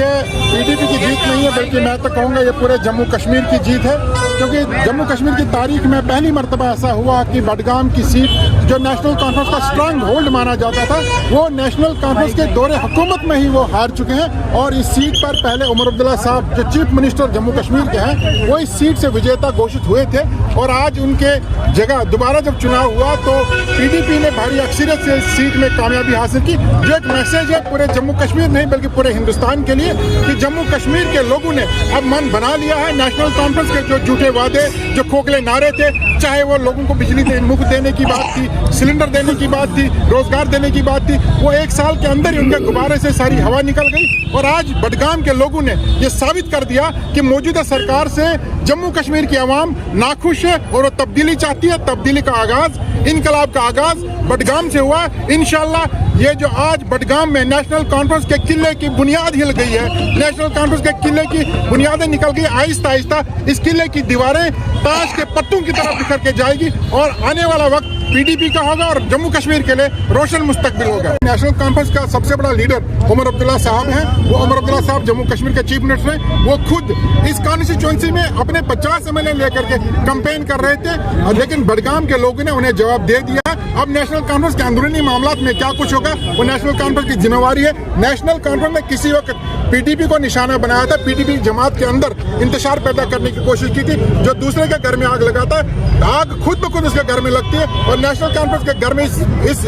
PDP की जीत नहीं है, बल्कि मैं तो कहूँगा ये पूरे जम्मू कश्मीर की जीत है, क्योंकि जम्मू कश्मीर की तारीख में पहली मरतबा ऐसा हुआ कि बडगाम की सीट जो नेशनल कॉन्फ्रेंस का स्ट्रांग होल्ड माना जाता था, वो नेशनल कॉन्फ्रेंस के दौरे हुकूमत में ही वो हार चुके हैं। और इस सीट पर पहले उमर अब्दुल्ला साहब जो चीफ मिनिस्टर जम्मू कश्मीर के हैं, वो इस सीट से विजेता घोषित हुए थे। और आज उनके जगह दोबारा जब चुनाव हुआ तो PDP ने भारी अक्सरियत से इस सीट में कामयाबी हासिल की, जो एक मैसेज है पूरे जम्मू कश्मीर नहीं बल्कि पूरे हिंदुस्तान के लिए कि जम्मू कश्मीर के लोगों ने अब मन बना लिया है। नेशनल कॉन्फ्रेंस के जो झूठे वादे, जो खोखले नारे थे, चाहे वो लोगों को बिजली मुफ्त देने की बात थी, सिलेंडर देने की बात थी, रोजगार देने की बात थी, वो एक साल के अंदर ही उनके गुब्बारे से सारी हवा निकल गई। और आज बडगाम के लोगों ने ये साबित कर दिया कि मौजूदा सरकार से जम्मू कश्मीर की आवाम नाखुश है और वो तब्दीली चाहती है। तब्दीली का आगाज, इनकलाब का आगाज बडगाम से हुआ। इंशाल्लाह ये जो आज बडगाम में नेशनल कॉन्फ्रेंस के किले की बुनियाद हिल गई है, नेशनल कॉन्फ्रेंस के किले की बुनियादें निकल गई, आहिस्ता आहिस्ता इस किले की दीवारें ताश के पत्तों की तरफ बिखर के जाएगी और आने वाला वक्त PDP का होगा और जम्मू कश्मीर के लिए रोशन मुस्तकबिल होगा। नेशनल कॉन्फ्रेंस का सबसे बड़ा लीडर उमर अब्दुल्ला साहब हैं। वो उमर अब्दुल्ला साहब जम्मू कश्मीर के चीफ मिनिस्टर हैं। वो खुद इस कॉन्स्टिट्यूएंसी में अपने 50 MLA लेकर के कैंपेन कर रहे थे, लेकिन बडगाम के लोगों ने उन्हें जवाब दे दिया। अब नेशनल कॉन्फ्रेंस के अंदरूनी मामलात में क्या कुछ होगा वो नेशनल कॉन्फ्रेंस की जिम्मेवारी है। नेशनल कॉन्फ्रेंस में किसी वक्त PDP को निशाना बनाया था, PDP जमात के अंदर इंतशार पैदा करने की कोशिश की थी। जो दूसरे के घर में आग लगाता है, आग खुद ब खुद उसके घर में लगती है। और नेशनल कॉन्फ्रेंस के घर में इस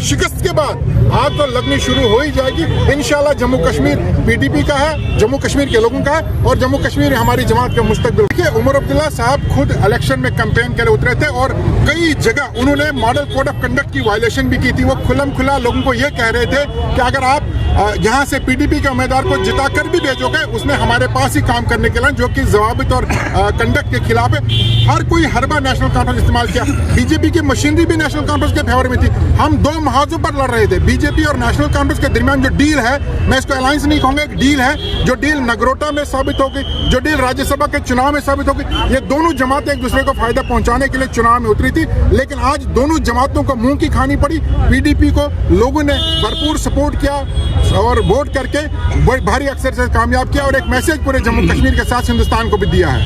शिकस्त के बाद आग तो लगनी शुरू हो ही जाएगी। इंशाल्लाह जम्मू कश्मीर PDP का है, जम्मू कश्मीर के लोगों का है और जम्मू कश्मीर हमारी जमात का मुस्तकबिल। देखिए, उमर अब्दुल्ला साहब खुद इलेक्शन में कैंपेन के लिए उतरे थे और कई जगह उन्होंने मॉडल कोड ऑफ कंडक्ट की वायलेशन भी की थी। वो खुल्लम खुला लोगों को ये कह रहे थे कि अगर आप यहाँ से PDP के उम्मीदवार को जिता कर भी भेजोगे, उसने हमारे पास ही काम करने के लिए, जो कि ज़वाबित और कंडक्ट के खिलाफ है। हर कोई हरबा नेशनल कॉन्फ्रेंस इस्तेमाल किया। BJP की मशीनरी भी नेशनल कॉन्फ्रेंस के फेवर में थी। हम दो महाजों पर लड़ रहे थे। BJP और नेशनल कॉन्फ्रेंस के दरमियान जो डील है, मैं इसको अलायंस नहीं कहूँगा, एक डील है। जो डील नगरोटा में साबित होगी, जो डील राज्यसभा के चुनाव में साबित होगी, ये दोनों जमातें एक दूसरे को फायदा पहुंचाने के लिए चुनाव में उतरी थी। लेकिन आज दोनों जमातों को मुंह की खानी पड़ी। PDP को लोगों ने भरपूर सपोर्ट किया और वोट करके भारी अक्सर से कामयाब किया और एक मैसेज पूरे जम्मू कश्मीर के साथ हिंदुस्तान को भी दिया है।